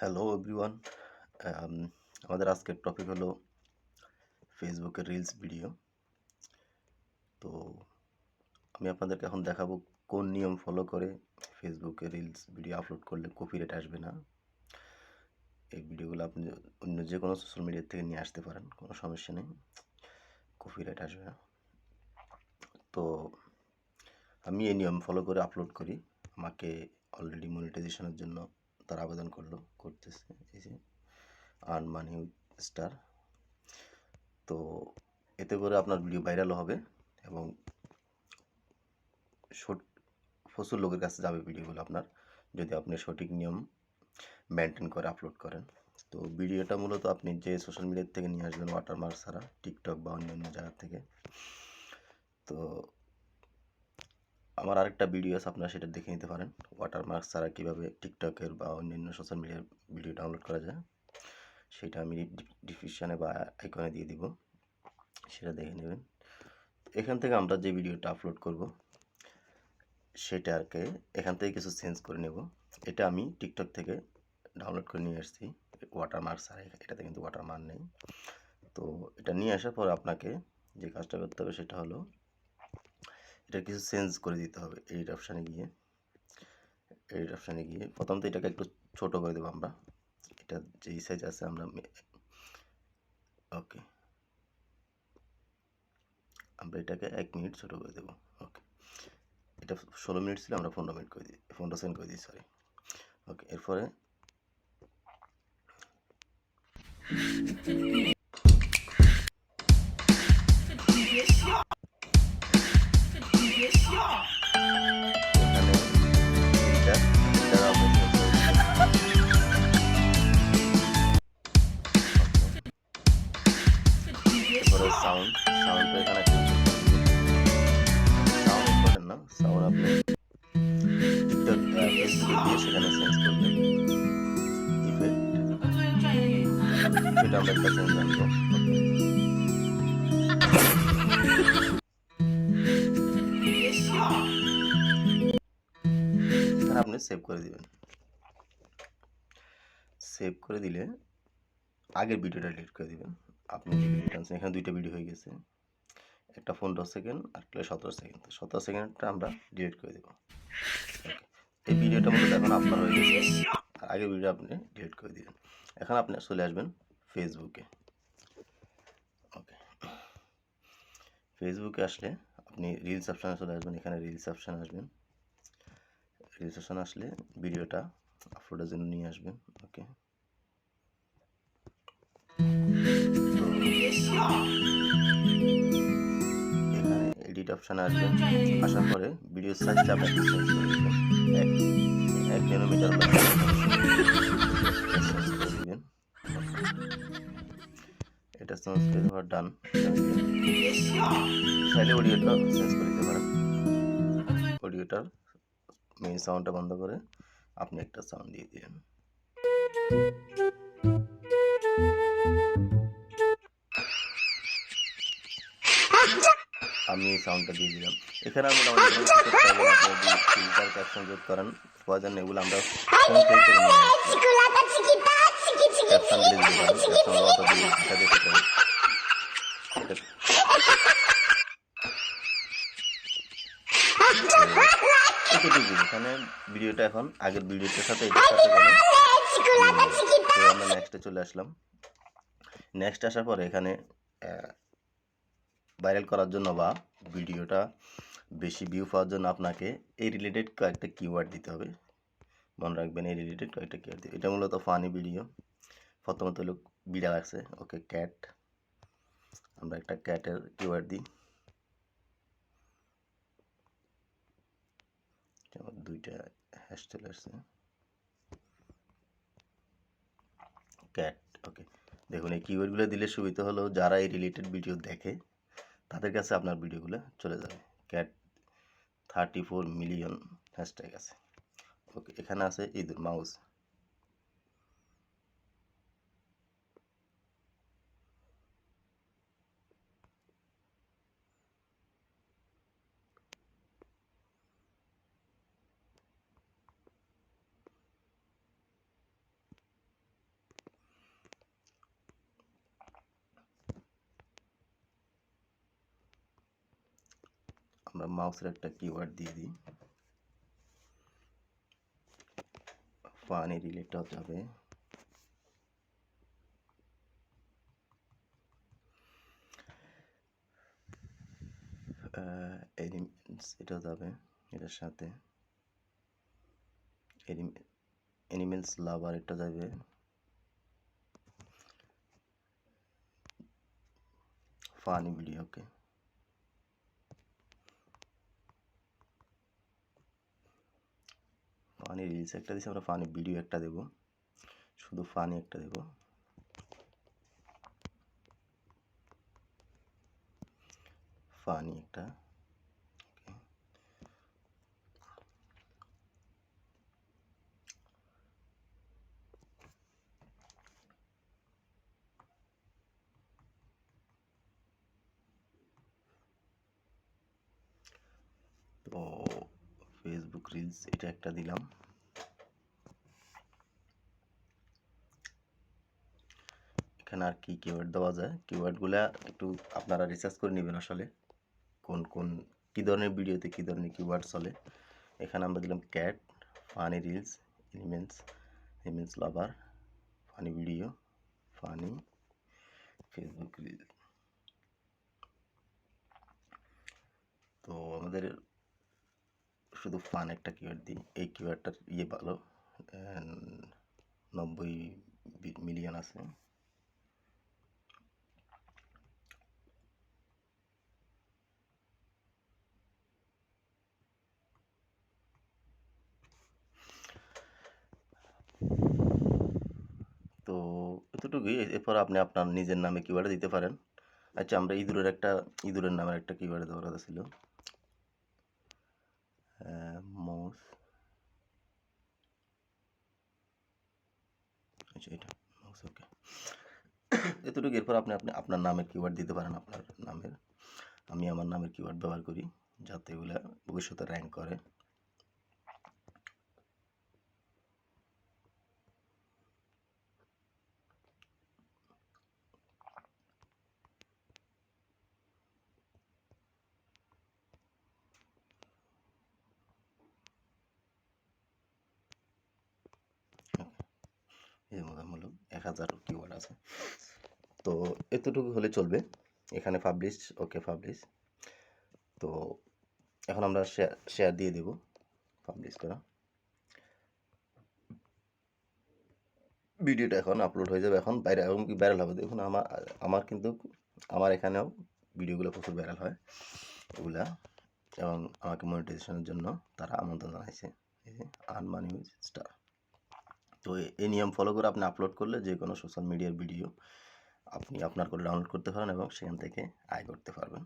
Hello everyone. আম আমাদের আজকের topic হলো ফেসবুকের রিলস ভিডিও। তো আমি আপনাদেরকে এখন দেখাবো কোন নিয়ম ফলো করে ফেসবুকে রিলস ভিডিও আপলোড করলে কপিরাইট আসবে না। এই ভিডিওগুলো আপনি অন্য যে কোনো সোশ্যাল মিডিয়া থেকে নিয়ে আসতে পারেন, কোনো সমস্যা নেই, কপিরাইট আসবে না। তো আমি এই নিয়ম ফলো করে আপলোড করি। আমাকে অলরেডি মনিটাইজেশনের জন্য তারা আবেদন করতেছে, এই যে আর্ন মানি উইথ স্টার। তো এতে করে আপনার ভিডিও ভাইরাল হবে এবং প্রচুর লোকের কাছে যাবে ভিডিওগুলো আপনার, যদি আপনি সঠিক নিয়ম মেনটেন করে আপলোড করেন। তো ভিডিওটা মূলত আপনি যে সোশ্যাল মিডিয়া থেকে নিয়ে আসবেন ওয়াটারমার্ক ছাড়া, টিকটক বা অন্যান্য জায়গা থেকে। তো আমার আরেকটা ভিডিও আছে, আপনারা সেটা দেখে নিতে পারেন, ওয়াটারমার্ক ছাড়া কীভাবে টিকটকের বা অন্যান্য সোশ্যাল মিডিয়ার ভিডিও ডাউনলোড করা যায়। সেটা আমি ডিসক্রিপশানে বা আইকনে দিয়ে দিব, সেটা দেখে নেবেন। এখান থেকে আমরা যে ভিডিওটা আপলোড করব সেটাকে এখান থেকে কিছু চেঞ্জ করে নেব। এটা আমি টিকটক থেকে ডাউনলোড করে নিয়ে আসছি ওয়াটারমার্ক ছাড়া, এটাতে কিন্তু ওয়াটারমার্ক নেই। তো এটা নিয়ে আসার পর আপনাকে যে কাজটা করতে হবে সেটা হলো এটা কিছু চেঞ্জ করে দিতে হবে। এডিট অপশানে গিয়ে প্রথমত এটাকে একটু ছোট করে দেবো আমরা, এটা যেই সাইজ আছে আমরা ওকে আমরা এটাকে 1 মিনিট ছোট করে দেবো। ওকে, এটা 16 মিনিট ছিল, আমরা 15 মিনিট করে দিই, 15 সেকেন্ড করে দিই, সরি। ওকে, এরপরে সাউন্ড এখানে সাউন্ড ইম্পর্টেন্ট না, সাউন্ড আপনি টিকটক ফেসবুকে গিয়ে সেখানে চেঞ্জ করবেন। ইফেক্ট, এটা আমরা একটা চেঞ্জ আনবো। এখানে আপনি সেভ করে দিবেন। সেভ করে দিলে আগের ভিডিওটা ডিলিট করে দিবেন। আপনি যে ভিডিওটা আনছেন, এখানে দুইটা ভিডিও হয়ে গেছে, একটা 15 সেকেন্ড আর একটা 17 সেকেন্ড। 17 সেকেন্ডটা আমরা ডিলিট করে দেব। ওকে, এই ভিডিওটা মূলত এখন আপনার হয়ে গেছে, আর আগের ভিডিও আপনি ডিলিট করে দিবেন। এখন আপনি চলে আসবেন ফেসবুকে। ওকে, ফেসবুকে আসলে আপনি রিলস অপশানে চলে আসবেন, এখানে রিলস অপশানে আসবেন। রিলস অপশানে আসলে ভিডিওটা আপলোডের জন্য নিয়ে আসবেন। ওকে, এখানে এডিট অপশানে আসবেন। আসার পরে ভিডিও সাইজটা আপনি একটু চেঞ্জ করে দেবেন, 1 ন্যানোমিটার বা চেঞ্জ করে দিবেন। এটা চেঞ্জ করে দেওয়ার ডান। চাইলে অডিওটা চেঞ্জ করে দিতে পারেন। অডিওটার মেইন সাউন্ডটা বন্ধ করে আপনি একটা সাউন্ড দিয়ে দিলেন। আমি এই সাউন্ডটা দিয়ে দিলাম। এখানে আমি ফিল্টার ক্যাপশন যোগ করেন প্রয়োজন, এগুলো আমরা ফোন থেকে করে নিয়ে আসছি। ক্যাপশন দিয়ে দিতে পারেন, ক্যাপশন অটো দিয়ে দেখা যেতে পারে। এখানে ভিডিওটা এখন আগের ভিডিওটার সাথে এটার সাথে তো আমরা নেক্সটে চলে আসলাম। নেক্সট আসার পরে এখানে ভাইরাল করার জন্য বা ভিডিওটা বেশি ভিউ পাওয়ার জন্য আপনাকে এই রিলেটেড কয়েকটা কিওয়ার্ড দিতে হবে। মনে রাখবেন, এই রিলেটেড কয়েকটা কিওয়ার্ড দিবে। এটা মূলত ফানি ভিডিও। প্রথমত হলো বিড়াল আছে, ওকে, ক্যাট। আমরা একটা ক্যাটের কিওয়ার্ড দিই। আমার দুইটা হ্যাশ চলে আসছে, ক্যাট। ওকে, দেখুন এই কিওয়ার্ডগুলো দিলে সুবিধা হলো যারা এই রিলেটেড ভিডিও দেখে তাদের কাছে আপনার ভিডিওগুলো চলে যাবে। ক্যাট 34 মিলিয়ন হ্যাশট্যাগ আছে। ওকে, এখানে আছে ইঁদুর, মাউস। মাউসের একটা কিওয়ার্ড দিয়ে দিই, ফানি রিলেটেড যাবে, এলিমেন্টস এটা যাবে, এটার সাথে অ্যানিমেলস লাভার এটা যাবে, ফানি ভিডিও, ওকে। ফানি রিলস একটা দিচ্ছি, আমরা ফানি ভিডিও একটা দেব, শুধু ফানি একটা দেব, ফানি একটা, তো ফেসবুক রিলস এটা একটা দিলাম। এখানে আর কি কিওয়ার্ড দেওয়া যায়, কিওয়ার্ডগুলা একটু আপনারা রিসার্চ করে নেবেন আসলে কোন কোন কী ধরনের ভিডিওতে কী ধরনের কিওয়ার্ড চলে। এখানে আমরা দিলাম cat, funny reels, elements lover, funny video, funny Facebook reel. তো আমাদের শুধু ফান একটা কিওয়ার্ড দিই, এই কিওয়ার্ডটার ভালো, 90 মিলিয়ন আছে। তো এতটুকুই, এরপর আপনি আপনার নিজের নামে কিওয়ার্ড দিতে পারেন। আচ্ছা, আমরা ইঁদুরের নামের একটা কিওয়ার্ড দেওয়ার কথা ছিল, মাউস, আচ্ছা এটা মাউস, ওকে। এতটুকু, এরপর আপনি আপনি আপনার নামের কিওয়ার্ড দিতে পারেন, আপনার নামের। আমি আমার নামের কিওয়ার্ড ব্যবহার করি যাতে এগুলা ভবিষ্যতে র্যাঙ্ক করে। এই মোটামুটি 1000 কিওয়ার্ড আছে। তো এতটুকু হলে চলবে। এখানে পাবলিশ, ওকে পাবলিশ। তো এখন আমরা শেয়ার দিয়ে দেব, পাবলিশ করা ভিডিওটা এখন আপলোড হয়ে যাবে, এখন বাইরে এবং কি ভাইরাল হবে। দেখুন আমার কিন্তু আমার এখানেও ভিডিওগুলো প্রচুর ভাইরাল হয় এগুলা, এবং আমাকে মনিটাইজেশনের জন্য তারা আমন্ত্রণ জানাইছে, এই যে আর্ন মানি উইথ স্টার। তো এই নিয়ম ফলো করে আপনি আপলোড করলে যে কোনো সোশ্যাল মিডিয়ার ভিডিও আপনি আপনার করে ডাউনলোড করতে পারেন এবং সেখান থেকে আয় করতে পারবেন।